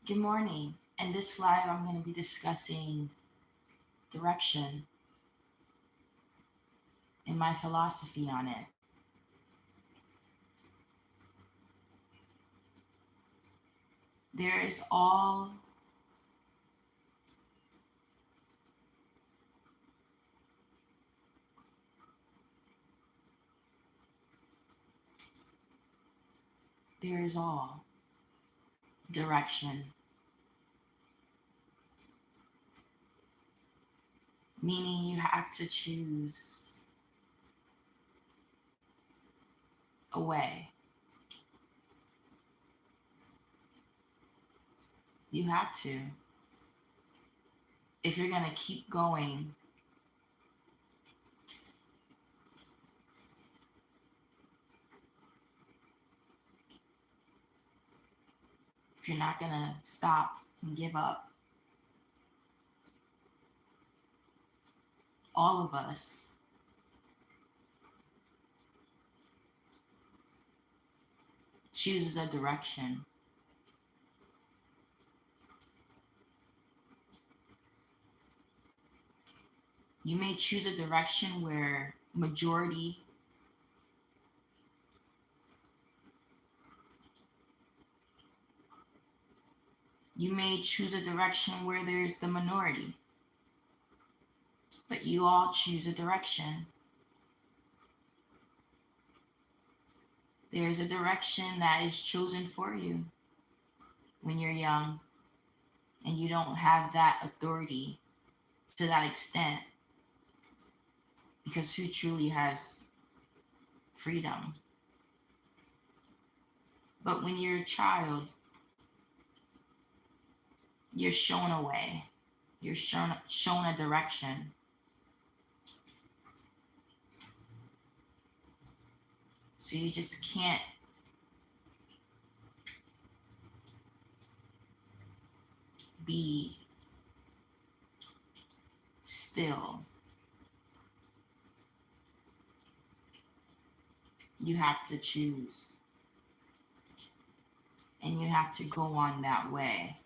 Good morning. In this live, I'm going to be discussing direction and my philosophy on it. There is all there is all direction, meaning you have to choose a way. You have to. If you're going to keep going, if you're not going to stop and give up, all of us chooses a direction. You may choose a direction where majority you may choose a direction where there's the minority, but you all choose a direction. There's a direction that is chosen for you when you're young and you don't have that authority to that extent, because who truly has freedom? But when you're a child, you're shown a way, you're shown a direction. So you just can't be still. You have to choose. And you have to go on that way.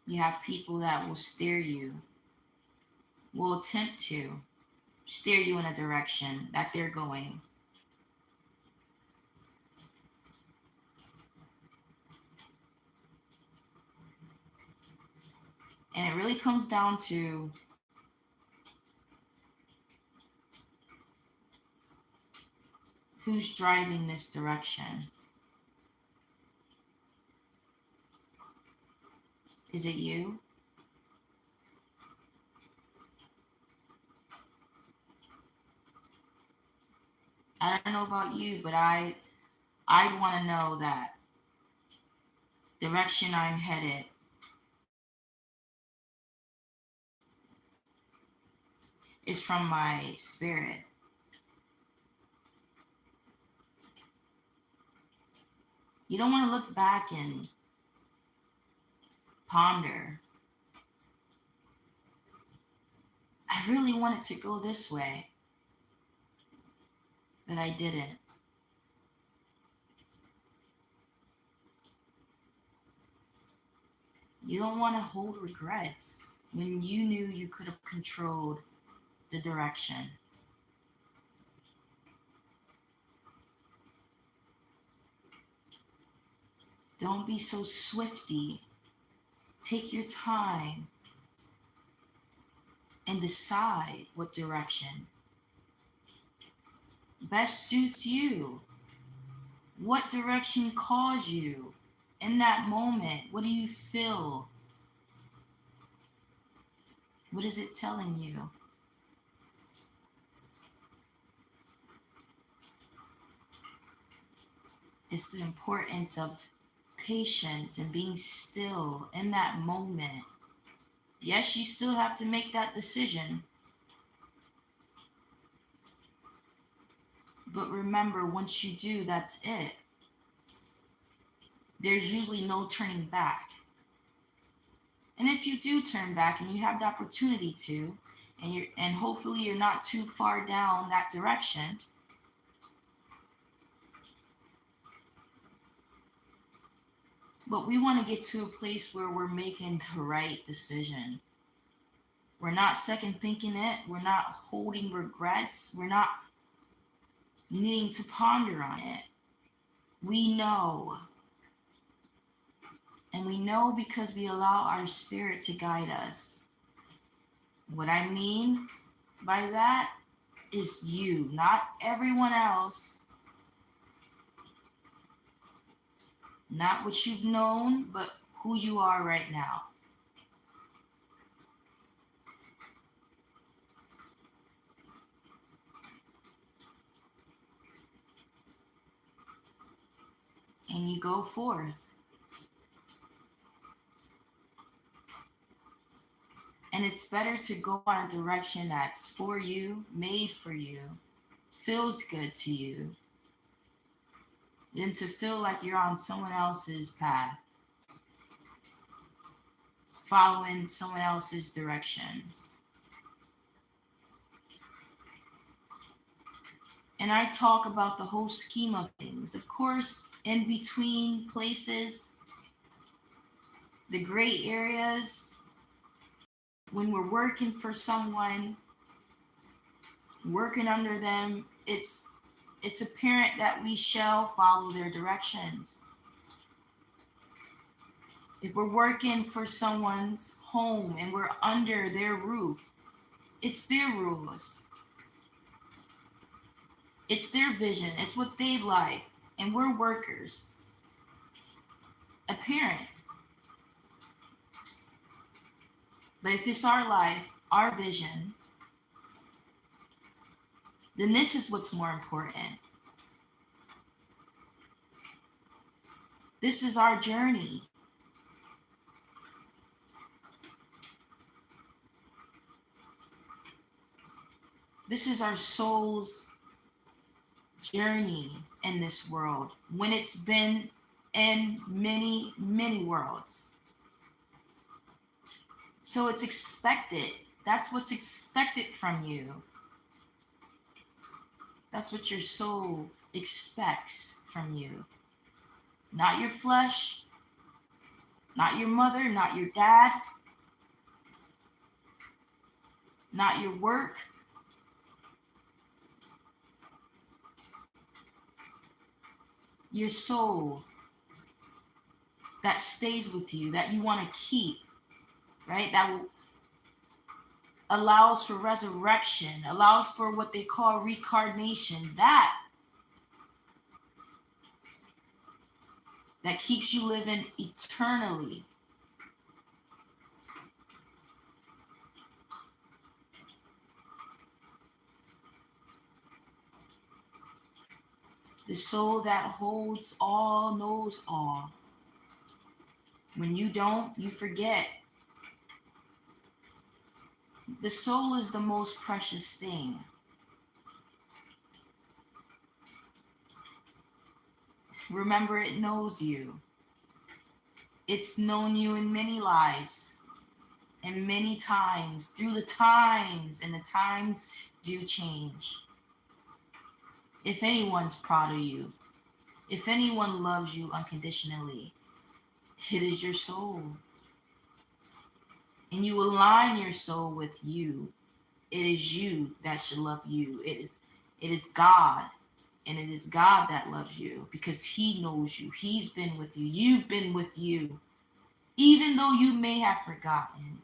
You have people that will steer you, will attempt to steer you in a direction that they're going. And it really comes down to who's driving this direction. Is it you? I don't know about you, but I'd want to know that direction I'm headed is from my spirit. You don't want to look back and ponder. I really wanted to go this way, but I didn't. You don't want to hold regrets when you knew you could have controlled the direction. Don't be so swifty. Take your time and decide what direction best suits you. What direction calls you in that moment? What do you feel? What is it telling you? It's the importance of patience and being still in that moment. Yes, you still have to make that decision, But remember, once you do, that's it. There's usually no turning back. And if you do turn back and you have the opportunity to, and hopefully you're not too far down that direction, but we want to get to a place where we're making the right decision. We're not second thinking it. We're not holding regrets. We're not needing to ponder on it. We know. And we know because we allow our spirit to guide us. What I mean by that is you, not everyone else. Not what you've known, but who you are right now. And you go forth. And it's better to go on a direction that's for you, made for you, feels good to you, than to feel like you're on someone else's path, following someone else's directions. And I talk about the whole scheme of things. Of course, in between places, the gray areas, when we're working for someone, working under them, it's apparent that we shall follow their directions. If we're working for someone's home and we're under their roof, it's their rules. It's their vision. It's what they like. And we're workers. Apparent. But if it's our life, our vision, then this is what's more important. This is our journey. This is our soul's journey in this world, when it's been in many, many worlds. So it's expected. That's what's expected from you. That's what your soul expects from you. Not your flesh, not your mother, not your dad, not your work. Your soul that stays with you, that you want to keep, right? That allows for resurrection, allows for what they call reincarnation, that keeps you living eternally. The soul that holds all knows all. When you don't, you forget. The soul is the most precious thing. Remember, it knows you. It's known you in many lives and many times, through the times, and the times do change. If anyone's proud of you, if anyone loves you unconditionally, it is your soul. And you align your soul with you. It is you that should love you. It is God. And it is God that loves you because he knows you. He's been with you. You've been with you. Even though you may have forgotten.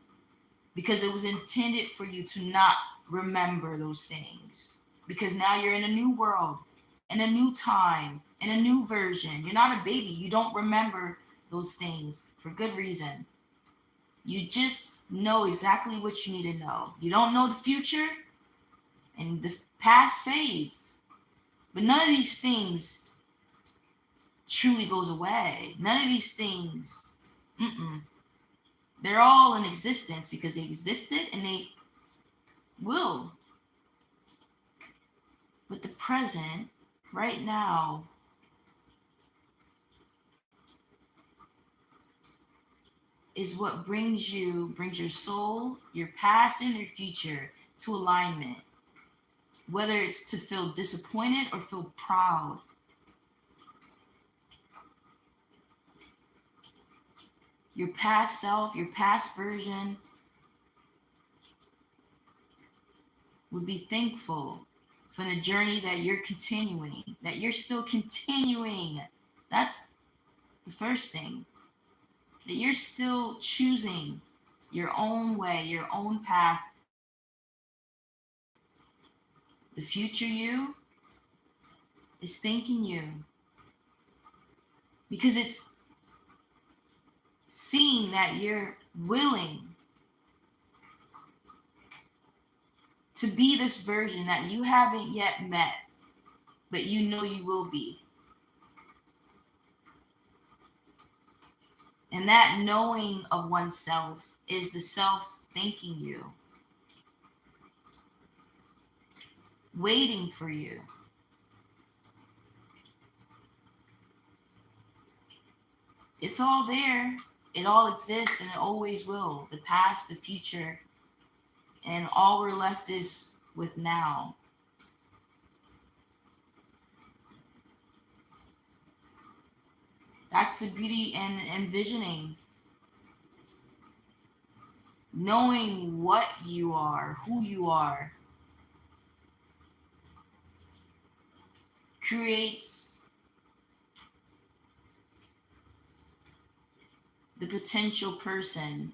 Because it was intended for you to not remember those things. Because now you're in a new world, in a new time, in a new version. You're not a baby. You don't remember those things for good reason. You just know exactly what you need to know. You don't know the future, and the past fades. But none of these things truly goes away. None of these things, they're all in existence because they existed and they will. But the present right now is what brings your soul, your past, and your future to alignment. Whether it's to feel disappointed or feel proud, your past self, your past version would be thankful for the journey that you're continuing, that you're still continuing. That's the first thing. That you're still choosing your own way, your own path. The future you is thanking you because it's seeing that you're willing to be this version that you haven't yet met, but you know you will be. And that knowing of oneself is the self thanking you, waiting for you. It's all there. It all exists and it always will. The past, the future, and all we're left is with now. That's the beauty in envisioning, knowing what you are, who you are, creates the potential person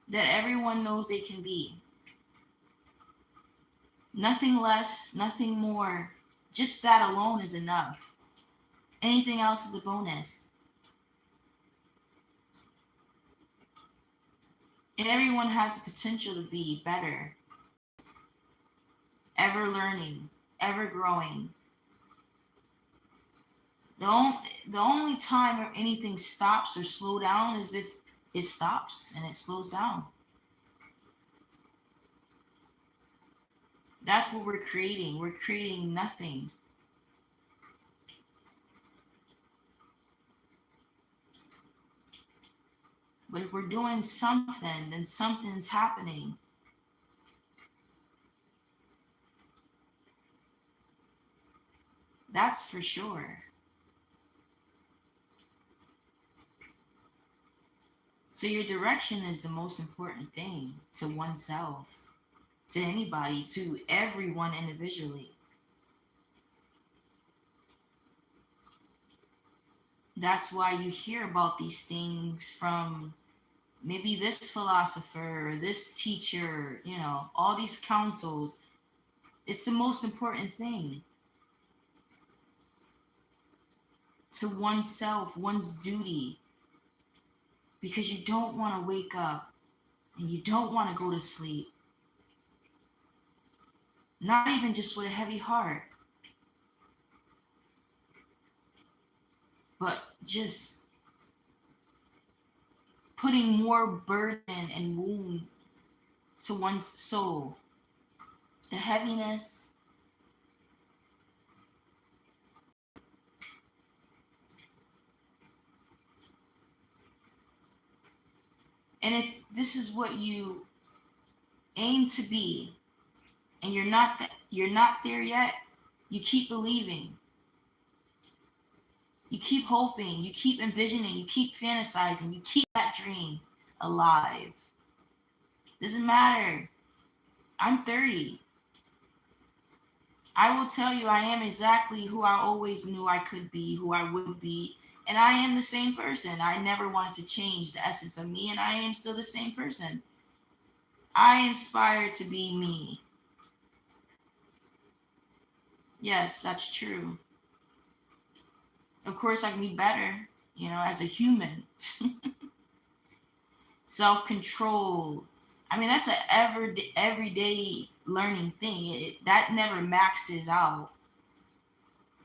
that everyone knows they can be. Nothing less, nothing more. Just that alone is enough. Anything else is a bonus. And everyone has the potential to be better, ever learning, ever growing. The only time where anything stops or slow down is if it stops and it slows down. That's what we're creating. We're creating nothing. But if we're doing something, then something's happening. That's for sure. So your direction is the most important thing to oneself, to anybody, to everyone individually. That's why you hear about these things from maybe this philosopher, this teacher, all these counsels. It's the most important thing to oneself, one's duty, because you don't want to wake up and you don't want to go to sleep. Not even just with a heavy heart, but just putting more burden and wound to one's soul. The heaviness. And if this is what you aim to be and you're not there yet, you keep believing. You keep hoping, you keep envisioning, you keep fantasizing, you keep that dream alive. Doesn't matter. I'm 30. I will tell you, I am exactly who I always knew I could be, who I would be. And I am the same person. I never wanted to change the essence of me, and I am still the same person. I inspire to be me. Yes, that's true. Of course, I can be better, as a human. Self-control. I mean, that's a everyday learning thing. That never maxes out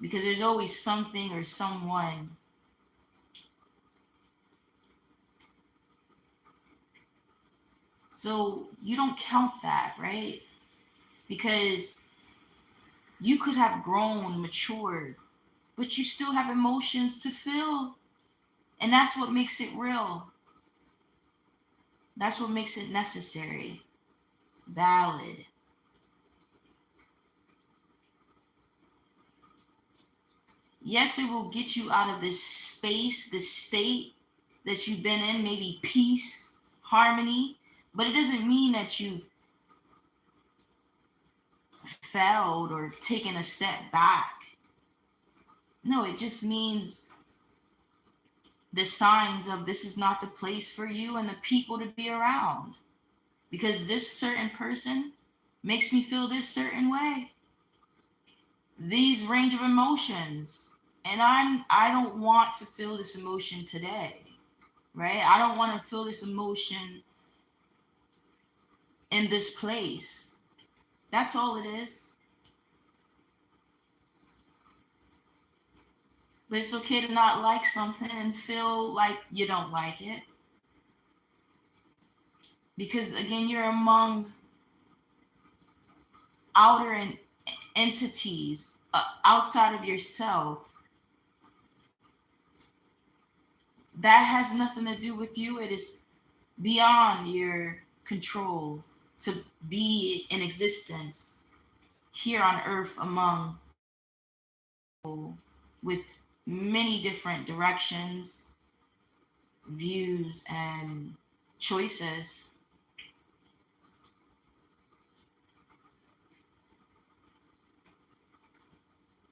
because there's always something or someone. So you don't count that, right? Because You could have grown, matured, but you still have emotions to feel. And that's what makes it real. That's what makes it necessary, valid. Yes, it will get you out of this space, this state that you've been in, maybe peace, harmony, but it doesn't mean that you've failed or taken a step back. No, it just means the signs of this is not the place for you and the people to be around. Because this certain person makes me feel this certain way. These range of emotions. And I don't want to feel this emotion today. Right? I don't want to feel this emotion in this place. That's all it is. But it's okay to not like something and feel like you don't like it. Because again, you're among outer entities outside of yourself. That has nothing to do with you. It is beyond your control to be in existence here on earth among people with many different directions, views, and choices.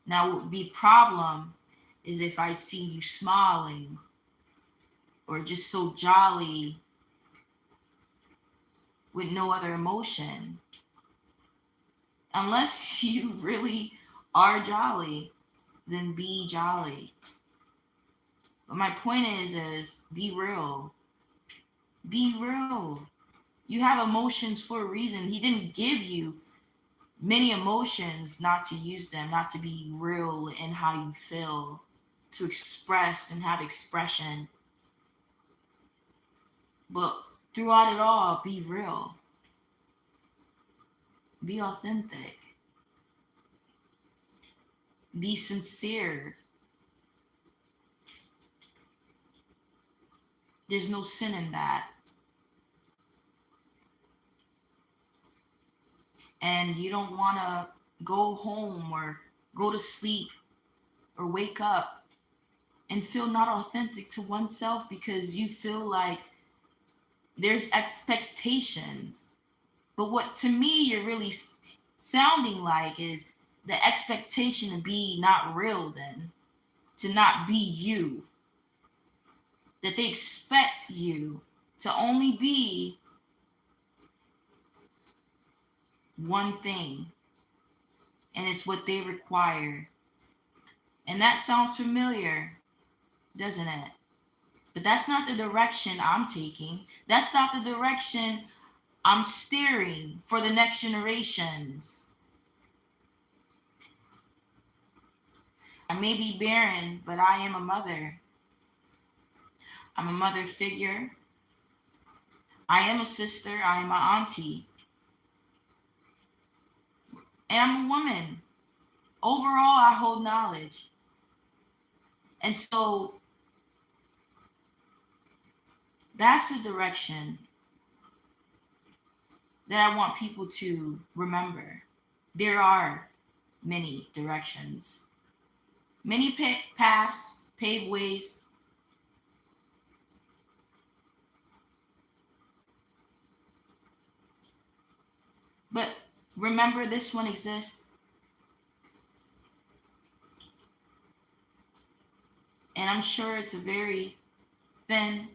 Now, what would be a problem is if I see you smiling or just so jolly with no other emotion. Unless you really are jolly, then be jolly. But my point is be real. Be real. You have emotions for a reason. He didn't give you many emotions not to use them, not to be real in how you feel, to express and have expression. But throughout it all, be real. Be authentic. Be sincere. There's no sin in that. And you don't want to go home or go to sleep or wake up and feel not authentic to oneself because you feel like there's expectations. But what to me you're really sounding like is the expectation to be not real, then to not be you, that they expect you to only be one thing, and it's what they require. And that sounds familiar, doesn't it? But that's not the direction I'm taking. That's not the direction I'm steering for the next generations. I may be barren, but I am a mother. I'm a mother figure. I am a sister. I am my auntie. And I'm a woman. Overall, I hold knowledge. And so that's the direction that I want people to remember. There are many directions, many paths, paved ways. But remember, this one exists. And I'm sure it's a very thin,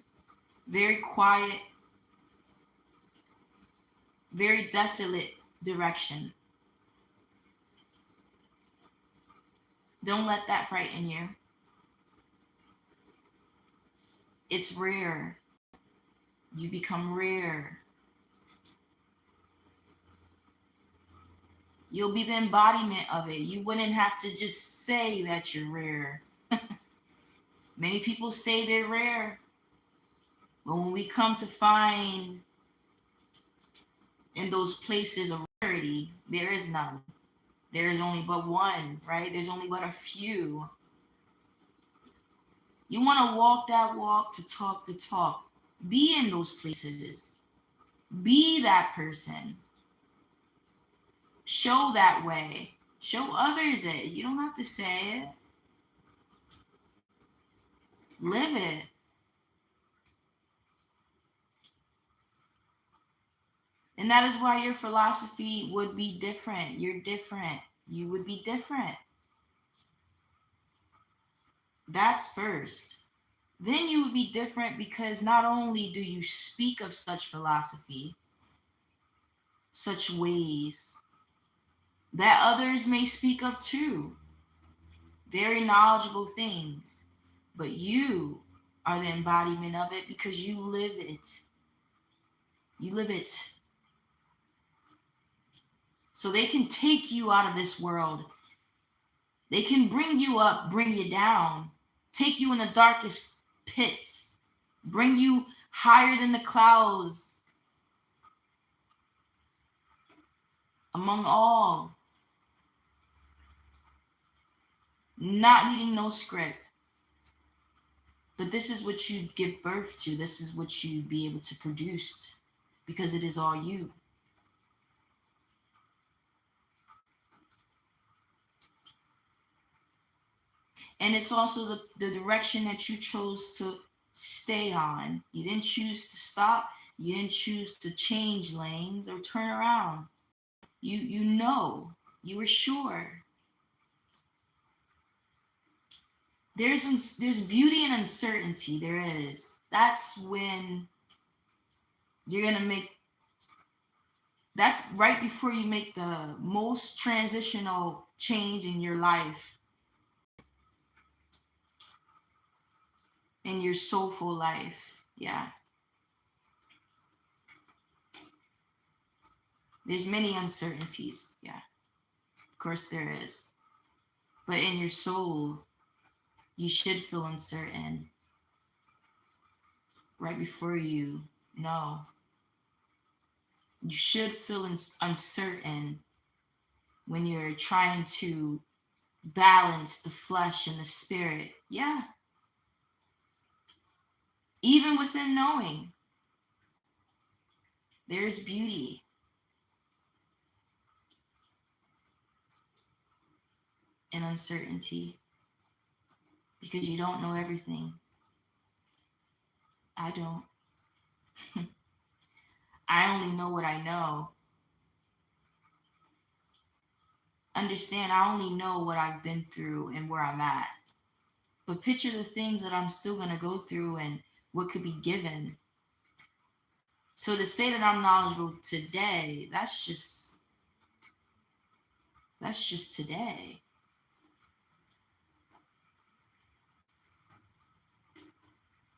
very quiet, very desolate direction. Don't let that frighten you. It's rare. You become rare. You'll be the embodiment of it. You wouldn't have to just say that you're rare. Many people say they're rare. But when we come to find in those places of rarity, there is none. There is only but one, right? There's only but a few. You want to walk that walk, to talk the talk. Be in those places. Be that person. Show that way. Show others it. You don't have to say it. Live it. And that is why your philosophy would be different. You're different. You would be different. That's first. Then you would be different because not only do you speak of such philosophy, such ways that others may speak of too, very knowledgeable things, but you are the embodiment of it because you live it. You live it. So they can take you out of this world. They can bring you up, bring you down, take you in the darkest pits, bring you higher than the clouds, among all, not needing no script. But this is what you give birth to. This is what you be able to produce because it is all you. And it's also the direction that you chose to stay on. You didn't choose to stop. You didn't choose to change lanes or turn around. You know, you were sure. There's beauty in uncertainty. There is. That's when you're gonna make. That's right before you make the most transitional change in your life, in your soulful life. Yeah. There's many uncertainties. Yeah. Of course there is. But in your soul, you should feel uncertain right before you know. You should feel uncertain when you're trying to balance the flesh and the spirit. Yeah. Even within knowing, there's beauty. In uncertainty because you don't know everything. I don't. I only know what I know. Understand, I only know what I've been through and where I'm at. But picture the things that I'm still going to go through and what could be given. So to say that I'm knowledgeable today, that's just today.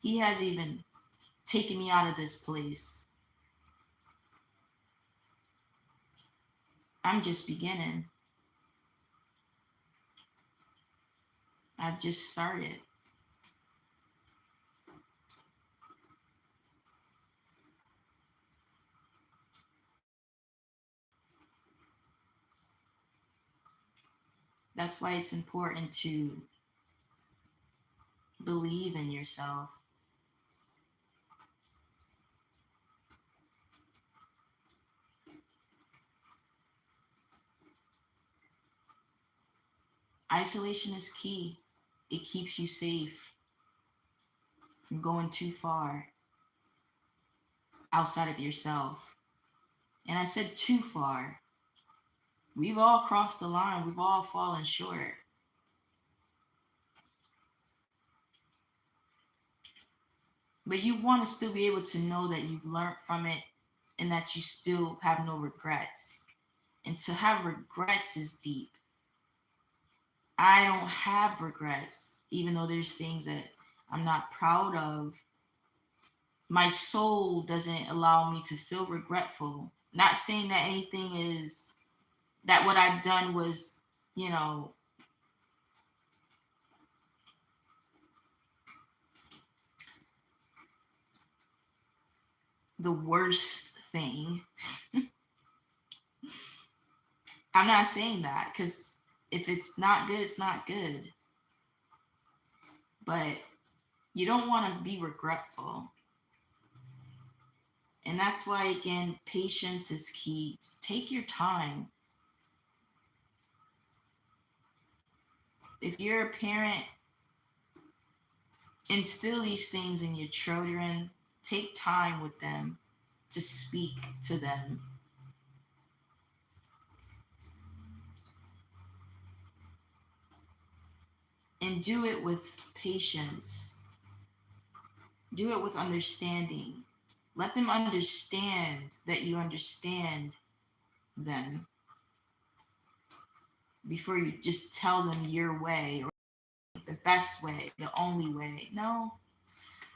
He has even taken me out of this place. I'm just beginning. I've just started. That's why it's important to believe in yourself. Isolation is key. It keeps you safe from going too far outside of yourself. And I said too far. We've all crossed the line. We've all fallen short. But you want to still be able to know that you've learned from it and that you still have no regrets. And to have regrets is deep. I don't have regrets, even though there's things that I'm not proud of. My soul doesn't allow me to feel regretful. Not saying that anything is, that what I've done was, you know, the worst thing. I'm not saying that because if it's not good, it's not good. But you don't want to be regretful. And that's why, again, patience is key. Take your time. If you're a parent, instill these things in your children. Take time with them to speak to them. And do it with patience. Do it with understanding. Let them understand that you understand them before you just tell them your way or the best way, the only way. No,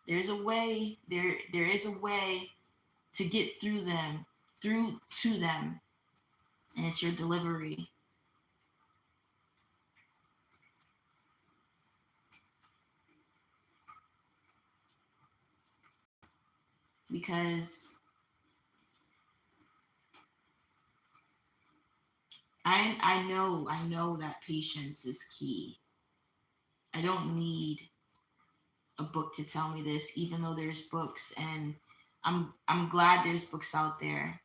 there's a way. There is a way to get through to them, and it's your delivery. Because I know that patience is key. I don't need a book to tell me this, even though there's books, and I'm glad there's books out there.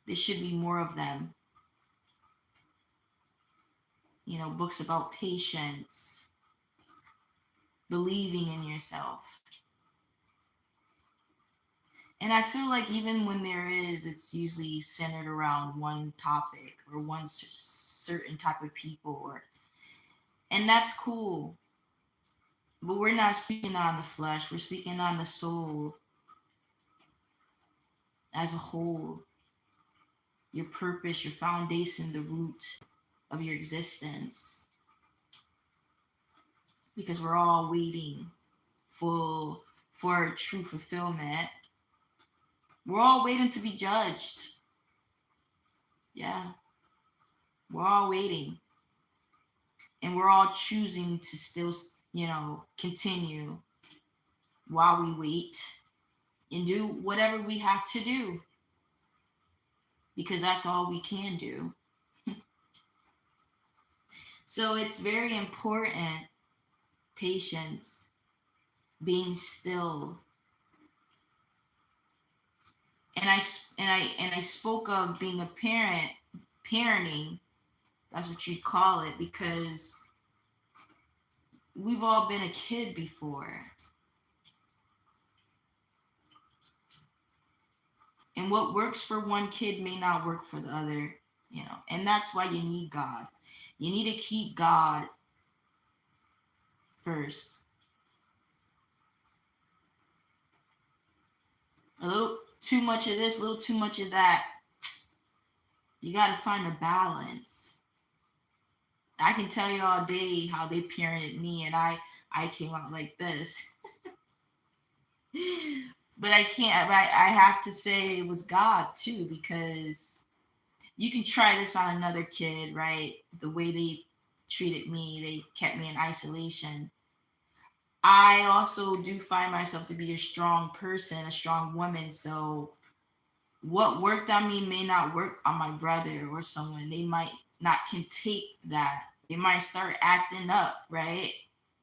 There should be more of them. Books about patience, believing in yourself. And I feel like even when there is, it's usually centered around one topic or one certain type of people, and that's cool. But we're not speaking on the flesh, we're speaking on the soul as a whole, your purpose, your foundation, the root of your existence. Because we're all waiting for true fulfillment. We're all waiting to be judged. Yeah, we're all waiting. And we're all choosing to still, continue while we wait and do whatever we have to do because that's all we can do. So it's very important, patience, being still. And I spoke of being a parent, parenting. That's what you call it because we've all been a kid before. And what works for one kid may not work for the other, and that's why you need God. You need to keep God first. A little too much of this, a little too much of that. You got to find a balance. I can tell you all day how they parented me, and I came out like this. But I can't. I have to say it was God too, because you can try this on another kid, right? The way they treated me, they kept me in isolation. I also do find myself to be a strong person, a strong woman. So what worked on me may not work on my brother or someone. They might not can take that. They might start acting up, right?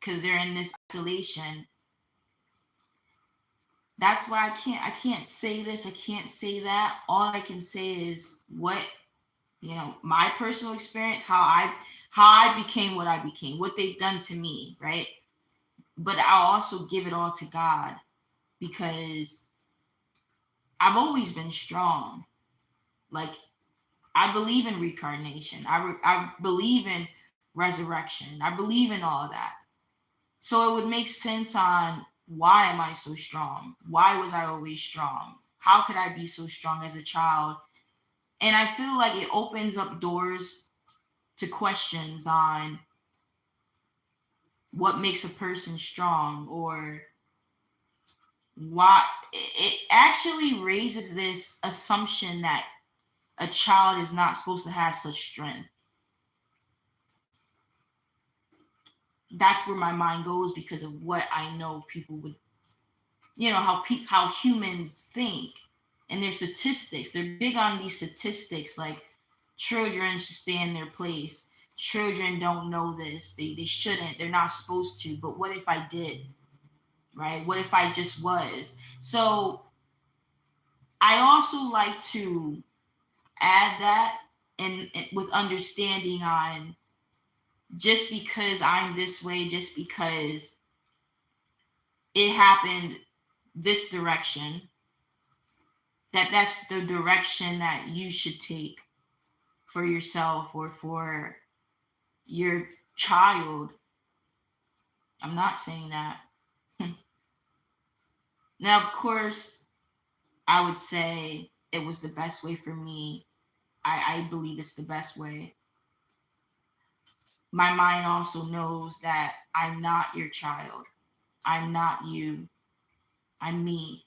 Because they're in this isolation. That's why I can't say this, I can't say that. All I can say is what, my personal experience, how I became what I became, what they've done to me, right? But I'll also give it all to God because I've always been strong. Like, I believe in reincarnation. I believe in resurrection. I believe in all of that. So it would make sense on why am I so strong? Why was I always strong? How could I be so strong as a child? And I feel like it opens up doors to questions on what makes a person strong or why. It actually raises this assumption that a child is not supposed to have such strength. That's where my mind goes because of what I know people would, how humans think and their statistics. They're big on these statistics, like children should stay in their place. Children don't know this. They shouldn't. They're not supposed to. But what if I did? Right? What if I just was? So I also like to add that and with understanding on just because I'm this way, just because it happened this direction, that's the direction that you should take for yourself or for your child. I'm not saying that. Now, of course, I would say it was the best way for me. I believe it's the best way. My mind also knows that I'm not your child. I'm not you. I'm me.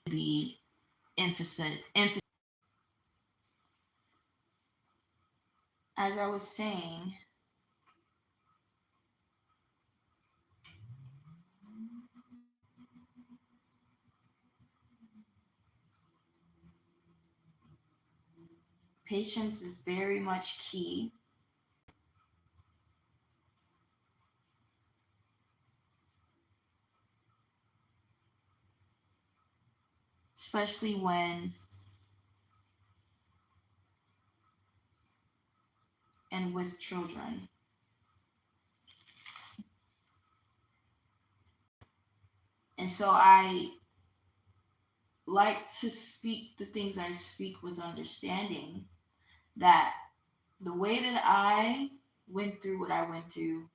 The emphasis. As I was saying, patience is very much key. Especially when and with children. And so I like to speak the things I speak with understanding that the way that I went through what I went through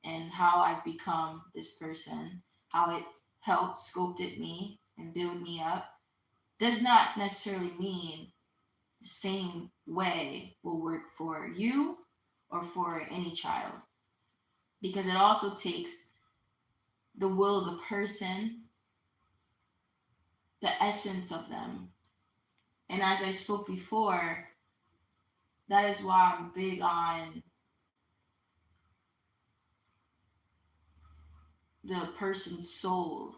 and how I've become this person, how it helped sculpted me and build me up, does not necessarily mean the same way will work for you or for any child. Because it also takes the will of the person, the essence of them. And as I spoke before, that is why I'm big on the person's soul.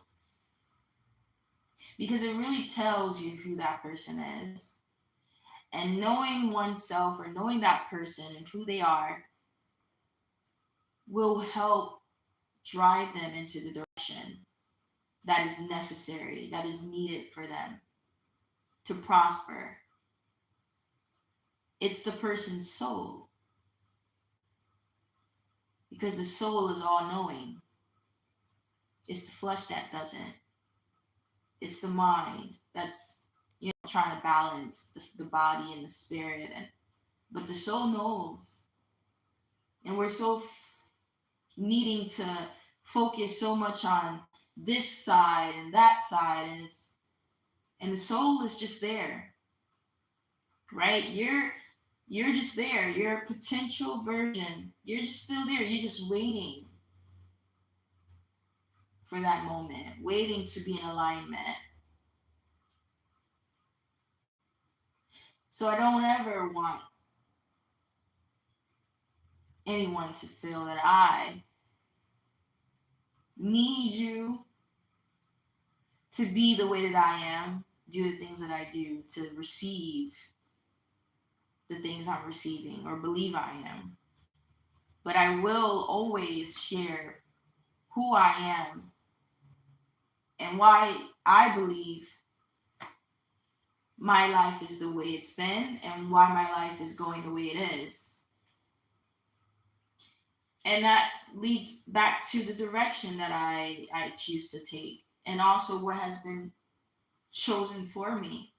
Because it really tells you who that person is. And knowing oneself or knowing that person and who they are will help drive them into the direction that is necessary, that is needed for them to prosper. It's the person's soul. Because the soul is all knowing. It's the flesh that doesn't. It's the mind that's trying to balance the body and the spirit, but the soul knows, and we're so needing to focus so much on this side and that side, and the soul is just there, right? You're just there. You're a potential version. You're just still there. You're just waiting for that moment, waiting to be in alignment. So I don't ever want anyone to feel that I need you to be the way that I am, do the things that I do, to receive the things I'm receiving or believe I am. But I will always share who I am and why I believe my life is the way it's been and why my life is going the way it is. And that leads back to the direction that I choose to take and also what has been chosen for me.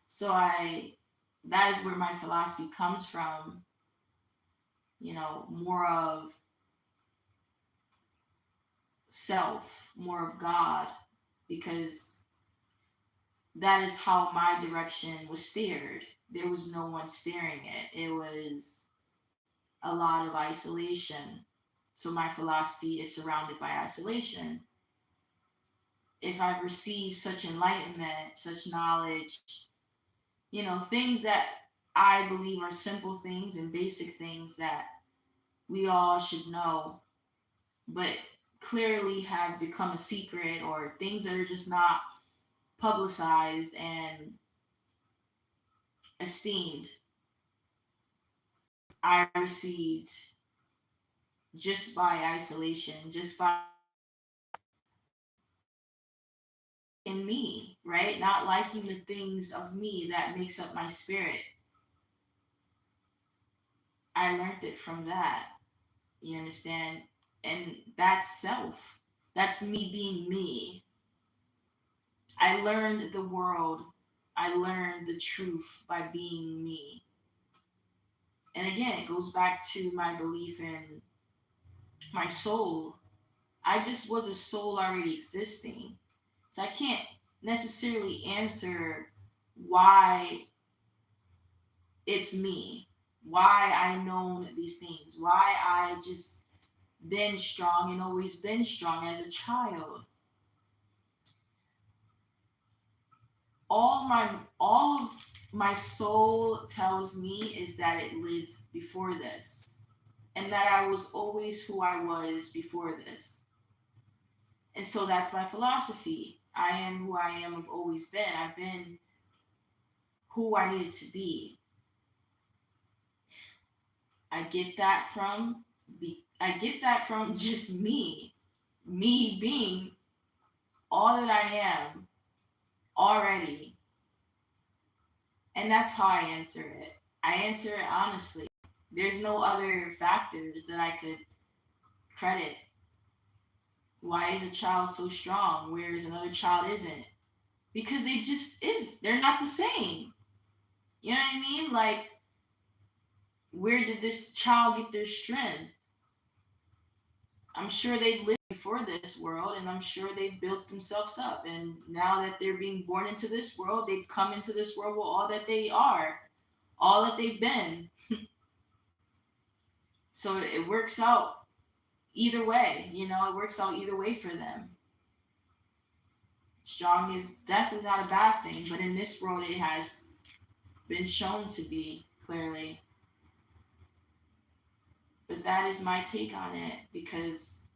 So that is where my philosophy comes from, more of self, more of God, because that is how my direction was steered. There was no one steering it. It was a lot of isolation. So my philosophy is surrounded by isolation. If I've received such enlightenment, such knowledge, things that I believe are simple things and basic things that we all should know, but clearly have become a secret, or things that are just not publicized and esteemed. I received just by isolation, just by in me, right? Not liking the things of me that makes up my spirit. I learned it from that. You understand? And that's self. That's me being me. I learned the world. I learned the truth by being me. And again, it goes back to my belief in my soul. I just was a soul already existing. So I can't necessarily answer why it's me, why I known these things, why I just been strong and always been strong as a child. All of my soul tells me is that it lived before this, and that I was always who I was before this. And so that's my philosophy. I am who I am, have always been. I've been who I needed to be. I get that from just me being all that I am already. And that's how I answer it. I answer it honestly. There's no other factors that I could credit. Why is a child so strong, whereas another child isn't? Because they just is. They're not the same. You know what I mean? Like, where did this child get their strength? I'm sure they lived before this world, and I'm sure they built themselves up. And now that they're being born into this world, they've come into this world with all that they are, all that they've been. So it works out either way. It works out either way for them. Strong is definitely not a bad thing, but in this world, it has been shown to be clearly. But that is my take on it, because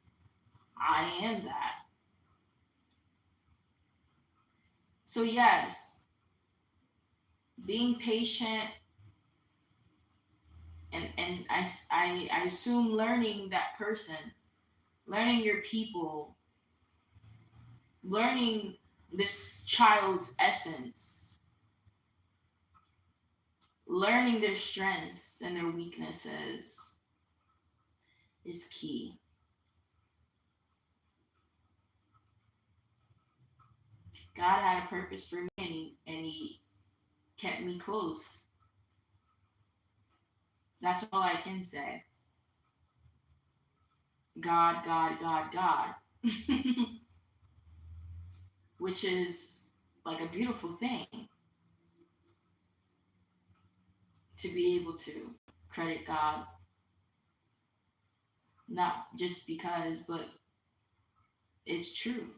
I am that. So, yes, being patient, and I assume learning that person, learning your people, learning this child's essence, learning their strengths and their weaknesses is key. God had a purpose for me, and he kept me close. That's all I can say. God, God, God, God. Which is like a beautiful thing to be able to credit God, not just because, but it's true.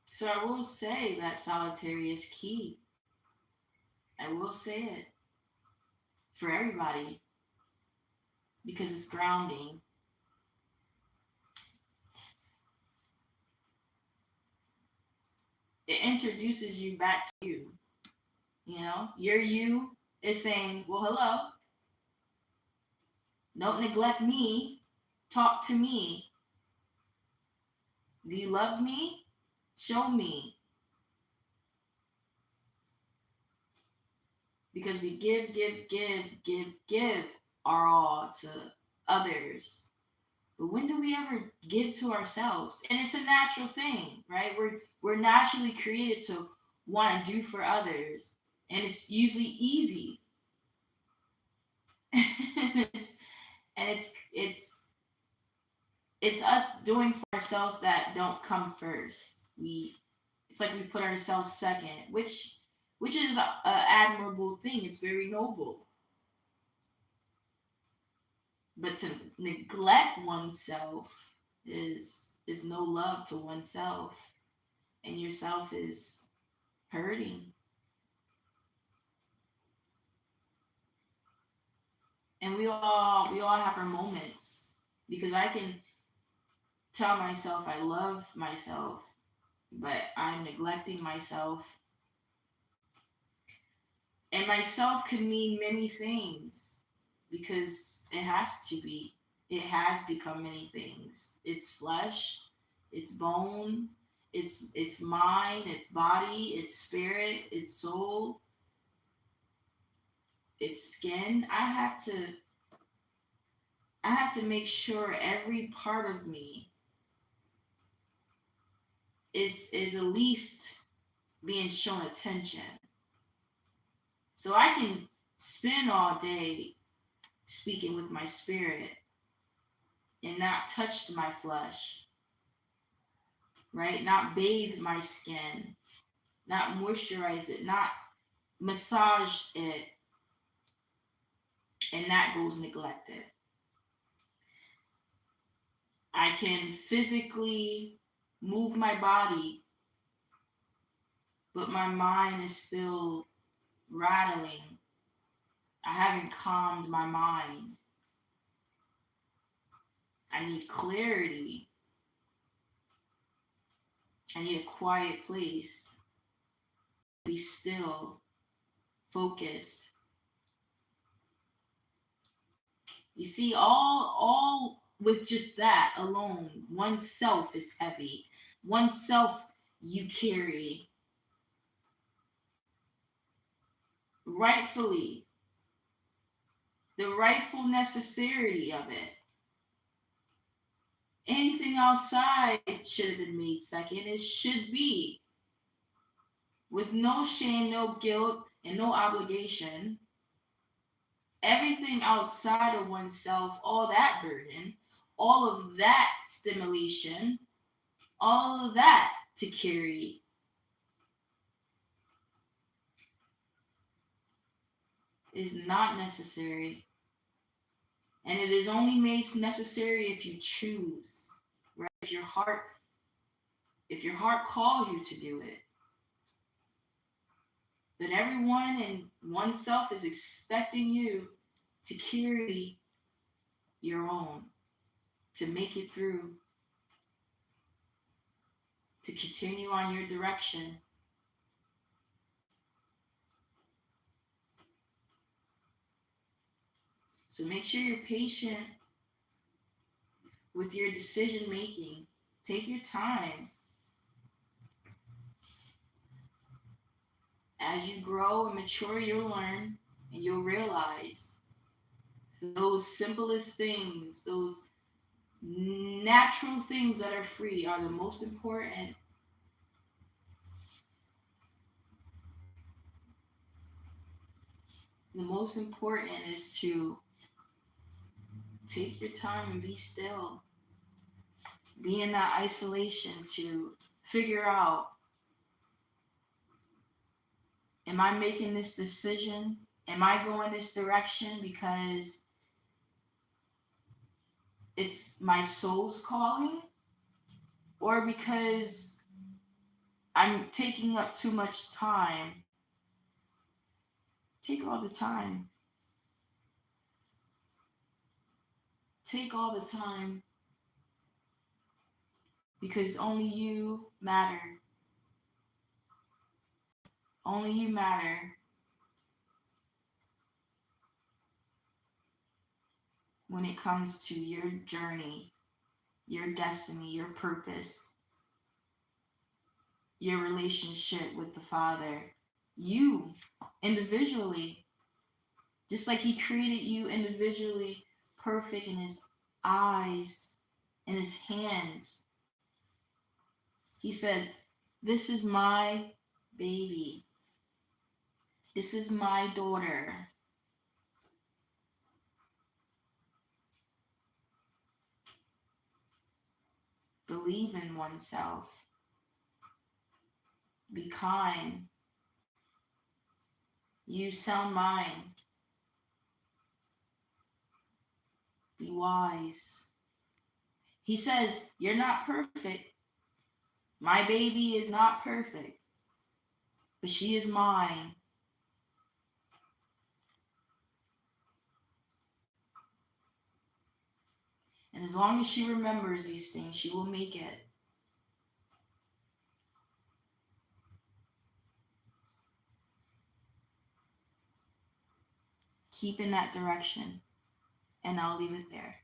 So I will say that solitary is key. I will say it for everybody because it's grounding. It introduces you back to you. Your you is saying, well, hello, don't neglect me. Talk to me. Do you love me? Show me. Because we give our all to others. But when do we ever give to ourselves? And it's a natural thing, right? We're naturally created to want to do for others, and it's usually easy. it's, and it's us doing for ourselves that don't come first. It's like we put ourselves second, which is a admirable thing. It's very noble. But to neglect oneself is no love to oneself, and yourself is hurting. And we all have our moments, because I can tell myself I love myself, but I'm neglecting myself. And myself could mean many things, because it has to be. It has become many things. It's flesh, it's bone, it's mind, it's body, it's spirit, it's soul, it's skin. I have to make sure every part of me is at least being shown attention. So I can spend all day speaking with my spirit and not touch my flesh, right? Not bathe my skin, not moisturize it, not massage it, and that goes neglected. I can physically move my body, but my mind is still rattling. I haven't calmed my mind. I need clarity. I need a quiet place. Be still, focused. You see, all with just that alone, oneself is heavy. Oneself you carry rightfully, the rightful necessity of it. Anything outside should have been made second. It should be with no shame, no guilt, and no obligation. Everything outside of oneself, all that burden, all of that stimulation, all of that to carry is not necessary. And it is only made necessary if you choose, right? If your heart calls you to do it. But everyone and oneself is expecting you to carry your own, to make it through, to continue on your direction. So make sure you're patient with your decision making. Take your time. As you grow and mature, you'll learn and you'll realize those simplest things, those natural things that are free, are the most important. The most important is to take your time and be still. Be in that isolation to figure out, am I making this decision? Am I going this direction because it's my soul's calling? Or because I'm taking up too much time? Take all the time. Take all the time. Because only you matter. Only you matter. When it comes to your journey, your destiny, your purpose, your relationship with the Father. You individually, just like He created you individually, perfect in His eyes, in His hands. He said, "This is my baby. This is my daughter." Believe in oneself. Be kind. Use sound mind. Be wise. He says, you're not perfect. My baby is not perfect, but she is mine. And as long as she remembers these things, she will make it. Keep in that direction. And I'll leave it there.